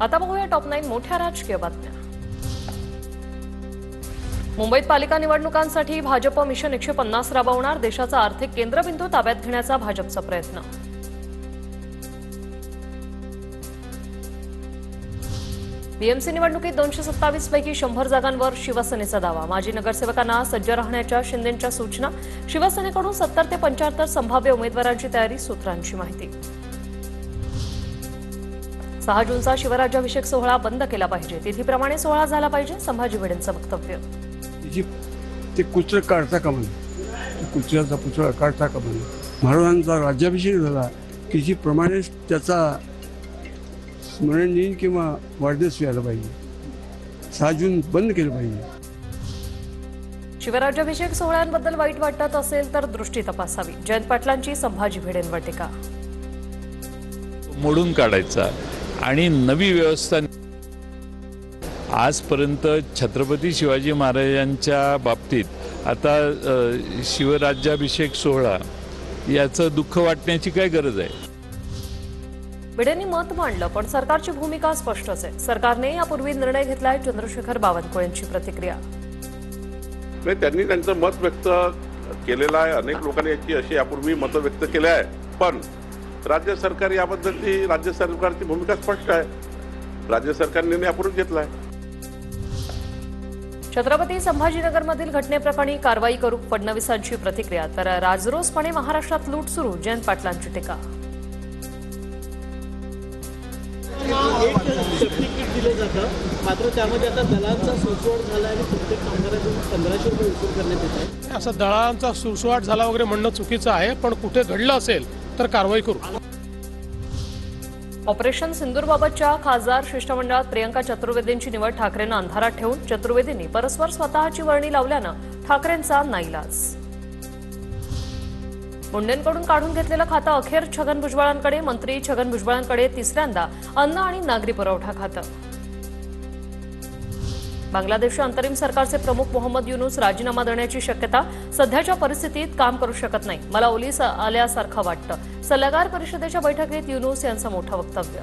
आता बघूया टॉप 9 मोठ्या राजकीय बातम्या। मुंबईत पालिका निवडणुकांसाठी भाजप मिशन 150 राबवणार, देशाचा आर्थिक केंद्रबिंदू ताब्यात घेण्याचा भाजपचा प्रयत्न। बीएमसी निवडणुकीत 227 पैकी 100 जागांवर शिवसेनेचा दावा, माजी नगरसेवकांना सज्ज राहण्याच्या शिंदेंच्या सूचना, शिवसेनेकडून 70 ते 75 संभाव्य उमेदवारांची तयारी, सूत्रांची माहिती। 6 जूनचा शिवराज्याभिषेक सोहळा बंद केला पाहिजे, तिथीप्रमाणे सोहळा झाला पाहिजे, संभाजी भिडेंचं वक्तव्य। ते कुत्र काढता कामा नये, कुत्र्याचा पुतळा काढता कामा नये। महाराजांचा राज्याभिषेक झाला की जी प्रमाणे त्याचा स्मरण दिन किंवा वाढदिवस व्हायला पाहिजे, 6 जून बंद केलं पाहिजे। शिवराज्याभिषेक सोहळ्यांबद्दल वाईट वाटत असेल तर दृष्टी तपासावी, जयंत पाटलांची संभाजी भिडेंवर टीका। मोडून काढायचा आणि नवी व्यवस्था। आजपर्यंत छत्रपती शिवाजी महाराजांच्या बाबतीत आता शिवराज्याभिषेक सोहळा याचं दुःख वाटण्याची काय गरज आहे? भिडेंनी मत मांडलं, पण सरकारची भूमिका स्पष्टच आहे। सरकारने यापूर्वी निर्णय घेतलाय, चंद्रशेखर बावनकुळेंची प्रतिक्रिया। त्यांनी त्यांचं मत व्यक्त केलेलं आहे, अनेक लोकांनी याची अशी यापूर्वी मत व्यक्त केली आहे, पण राज्य सरकार याबद्दलची राज्य सरकारची भूमिका स्पष्ट आहे। राज्य सरकारने निर्णय यापूर्वी घेतलाय। छत्रपती संभाजीनगरमधील घटनेप्रकरणी कारवाई करू, फडणवीसांची प्रतिक्रिया। तर राजरोसपणे महाराष्ट्रात लूट सुरू, जयंत पाटलांची टीका। सेफ्टी किट दिलं जातं, मात्र त्यामध्ये आता दलालांचा सुळसुळाट झाला आणि प्रत्येक कामगाराकडून 1500 रुपये वसूल करण्यात येत आहे। असं दलालांचा सुळसुळाट झाला वगैरे म्हणणं चुकीचं आहे, पण कुठे घडलं असेल तर कारवाई करू। ऑपरेशन सिंदूरबाबतच्या खासदार शिष्टमंडळात प्रियंका चतुर्वेदींची निवड ठाकरेंना अंधारात ठेवून चतुर्वेदींनी परस्पर स्वतःची वर्णी लावल्यानं ठाकरेंचा नाईलाज। मुंडेंकडून काढून घेतलेलं खातं अखेर छगन भुजबळांकडे, मंत्री छगन भुजबळांकडे तिसऱ्यांदा अन्न आणि नागरी पुरवठा खातं। बांगलादेशच्या अंतरिम सरकारचे प्रमुख मोहम्मद युनूस राजीनामा देण्याची शक्यता, सध्याच्या परिस्थितीत काम करू शकत नाही, मला ओलीस आल्यासारखं वाटतं, सल्लागार परिषदेच्या बैठकीत युनूस यांचं मोठं वक्तव्य।